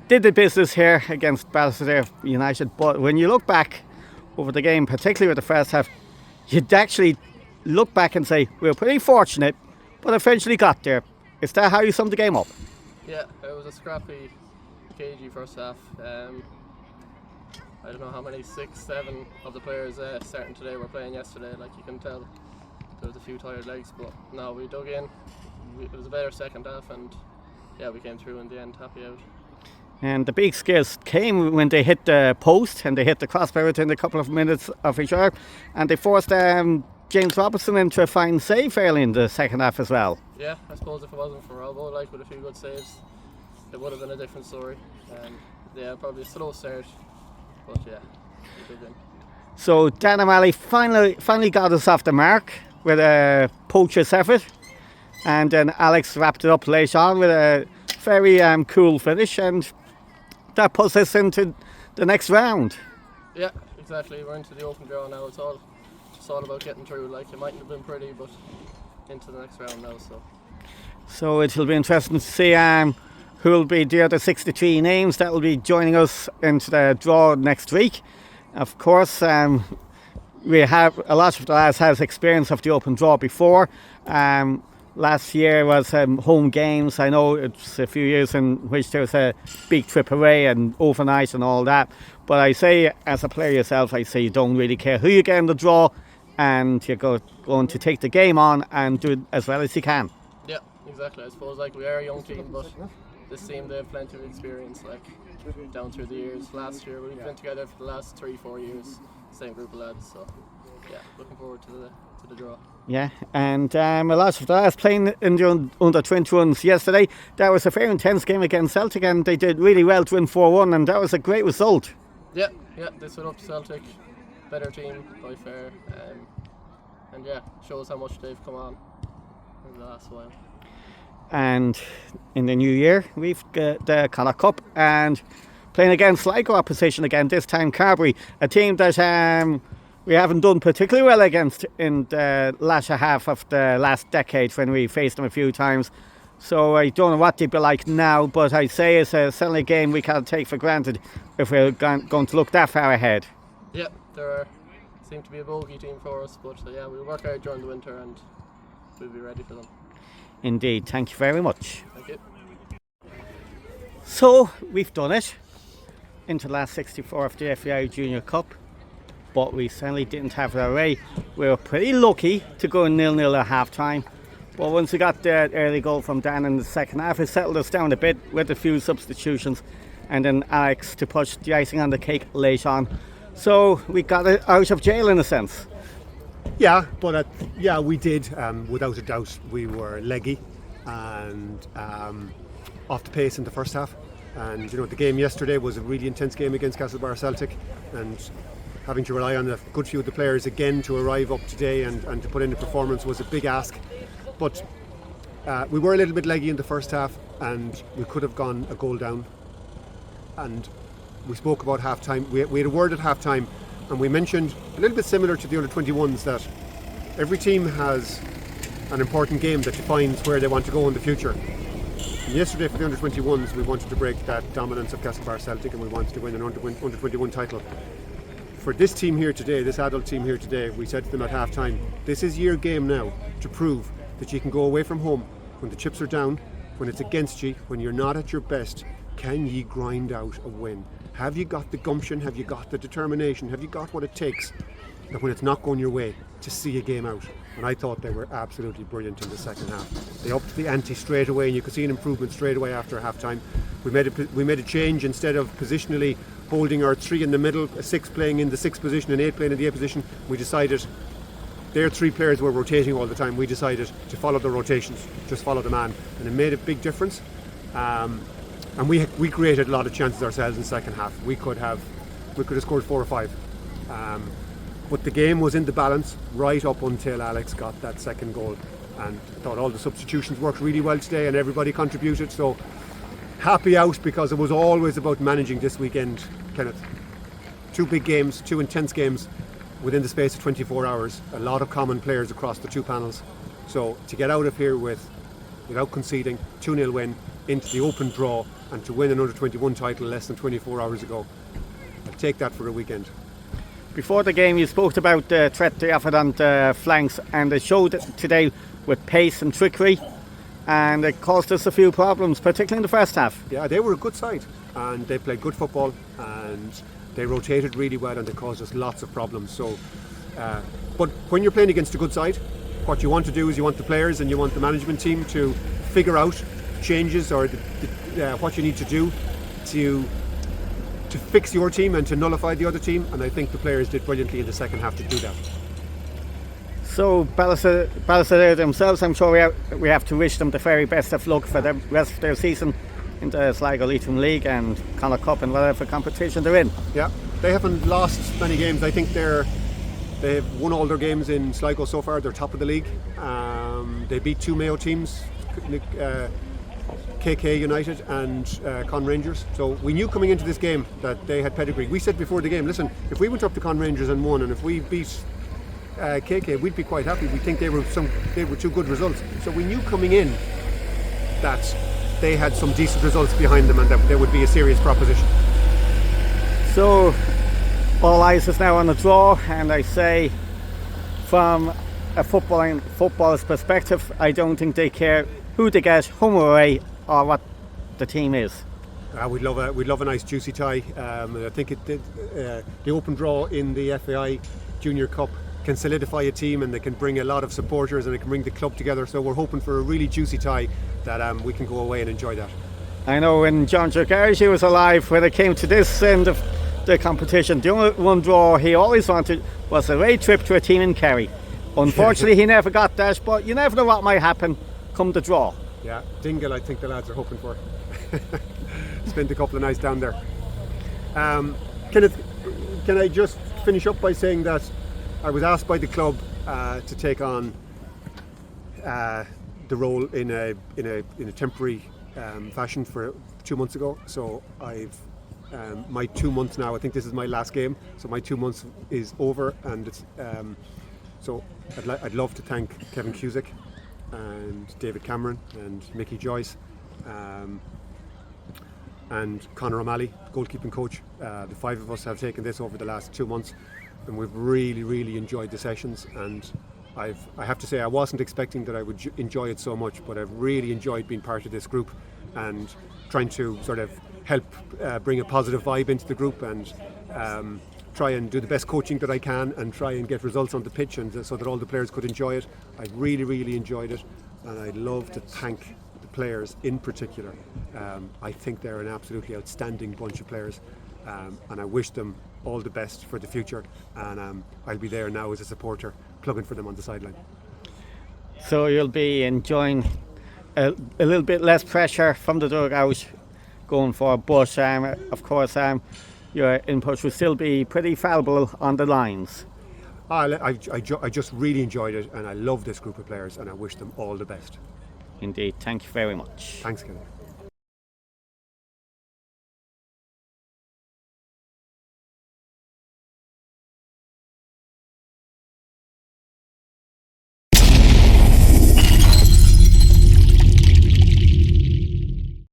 did the business here against Ballisodare United, but when you look back over the game, particularly with the first half, you'd actually look back and say, we were pretty fortunate, but eventually got there. Is that how you sum the game up? Yeah, it was a scrappy, cagey first half. I don't know how many, 6, 7 of the players starting today were playing yesterday. Like you can tell, there was a few tired legs, but no, we dug in. It was a better second half, and yeah, we came through in the end, happy out. And the big scares came when they hit the post and they hit the crossbar within a couple of minutes of each other, and they forced James Robertson into a fine save early in the second half as well. Yeah, I suppose if it wasn't for Robbo, like with a few good saves, it would have been a different story. Yeah, probably a slow start, but yeah, we did win. So Dan O'Malley finally got us off the mark with a poacher's effort, and then Alex wrapped it up late on with a very cool finish, and that puts us into the next round. Yeah, exactly. We're into the open draw now. It's all about getting through. Like it mightn't have been pretty, but into the next round now. So it'll be interesting to see who will be the other 63 names that will be joining us into the draw next week. Of course, we have a lot of the lads has experience of the open draw before. Last year was home games. I know it's a few years in which there was a big trip away and overnight and all that. But I say, as a player yourself, I say you don't really care who you get in the draw, and you're going to take the game on and do it as well as you can. Yeah, exactly. I suppose like we are a young team, but this team, they have plenty of experience, like down through the years. Last year we've been together for the last 3-4 years, same group of lads. So yeah, looking forward to the draw. Yeah, and a lot of the lads playing in the under 21s yesterday. That was a very intense game against Celtic, and they did really well to win 4-1, and that was a great result. Yeah, they stood up to Celtic, better team by fair, and yeah, shows how much they've come on in the last while. And in the new year, we've got the Connacht Cup and playing against Sligo opposition again, this time Carbery, a team that we haven't done particularly well against in the latter half of the last decade when we faced them a few times. So I don't know what they'd be like now, but I'd say it's certainly a game we can't take for granted if we're going to look that far ahead. Yeah, seem to be a bogey team for us, but yeah, we'll work hard during the winter and we'll be ready for them. Indeed, thank you very much. Thank you. So we've done it into the last 64 of the FAI Junior Cup, but we certainly didn't have it our way. We were pretty lucky to go 0-0 at half time, but once we got the early goal from Dan in the second half, it settled us down a bit with a few substitutions, and then Alex to push the icing on the cake late on. So we got it out of jail in a sense. Yeah, but we did. Without a doubt, we were leggy and off the pace in the first half. And the game yesterday was a really intense game against Castlebar Celtic, and having to rely on a good few of the players again to arrive up today and to put in a performance was a big ask. But we were a little bit leggy in the first half, and we could have gone a goal down. And we spoke about half time. We had a word at half time, and we mentioned a little bit similar to the under 21s that every team has an important game that defines where they want to go in the future. And yesterday for the under 21s, we wanted to break that dominance of Castlebar Celtic, and we wanted to win an under 21 title. For this team here today, this adult team here today, we said to them at half time, this is your game now to prove that you can go away from home when the chips are down, when it's against you, when you're not at your best. Can ye grind out a win? Have you got the gumption? Have you got the determination? Have you got what it takes that when it's not going your way to see a game out? And I thought they were absolutely brilliant in the second half. They upped the ante straight away, and you could see an improvement straight away after half time. We made a change. Instead of positionally holding our 3 in the middle, a 6 playing in the 6th position and 8 playing in the 8th position, we decided their 3 players were rotating all the time. We decided to follow the rotations, just follow the man, and it made a big difference. And we created a lot of chances ourselves in the second half. We could have scored 4 or 5. But the game was in the balance right up until Alex got that second goal. And I thought all the substitutions worked really well today and everybody contributed. So happy out, because it was always about managing this weekend, Kenneth. 2 big games, 2 intense games within the space of 24 hours. A lot of common players across the 2 panels. So to get out of here without conceding, 2-0 win, into the open draw and to win an under-21 title less than 24 hours ago. I'll take that for a weekend. Before the game, you spoke about the threat they offered on the flanks, and they showed it today with pace and trickery, and it caused us a few problems, particularly in the first half. Yeah, they were a good side and they played good football and they rotated really well and they caused us lots of problems. So, but when you're playing against a good side, what you want to do is you want the players and you want the management team to figure out changes or what you need to do to fix your team and to nullify the other team, and I think the players did brilliantly in the second half to do that. So Ballisodare themselves, I'm sure we have to wish them the very best of luck for the rest of their season in the Sligo Leitrim League and Connacht Cup and whatever competition they're in. Yeah, they haven't lost many games. I think they've won all their games in Sligo so far. They're top of the league. They beat two Mayo teams, KK United and Con Rangers. So we knew coming into this game that they had pedigree. We said before the game, listen, if we went up to Con Rangers and won, and if we beat KK, we'd be quite happy. We think they were two good results. So we knew coming in that they had some decent results behind them and that there would be a serious proposition. So all eyes is now on the draw, and I say from a footballer's perspective, I don't think they care who they get, home or away, or what the team is. We'd love a nice juicy tie. I think the open draw in the FAI Junior Cup can solidify a team and they can bring a lot of supporters and it can bring the club together. So we're hoping for a really juicy tie that we can go away and enjoy that. I know when John Jogarji was alive, when it came to this end of the competition, the only one draw he always wanted was a away trip to a team in Kerry. Unfortunately, he never got that, but you never know what might happen come the draw. Yeah, Dingle, I think the lads are hoping for. Spent a couple of nights down there. Can I just finish up by saying that I was asked by the club to take on the role in a temporary fashion for 2 months ago. So I've my 2 months now. I think this is my last game. So my 2 months is over, and it's so I'd love to thank Kevin Cusick and David Cameron and Mickey Joyce and Conor O'Malley, goalkeeping coach. The five of us have taken this over the last 2 months, and we've really enjoyed the sessions. And I have to say I wasn't expecting that I would enjoy it so much, but I've really enjoyed being part of this group and trying to sort of help bring a positive vibe into the group and try and do the best coaching that I can and try and get results on the pitch, and so that all the players could enjoy it. I really enjoyed it, and I'd love to thank the players in particular. I think they're an absolutely outstanding bunch of players, and I wish them all the best for the future, and I'll be there now as a supporter plugging for them on the sideline. So you'll be enjoying a little bit less pressure from the dugout going forward, but of course your input will still be pretty fallible on the lines. I just really enjoyed it, and I love this group of players, and I wish them all the best. Indeed, thank you very much. Thanks, Kenny.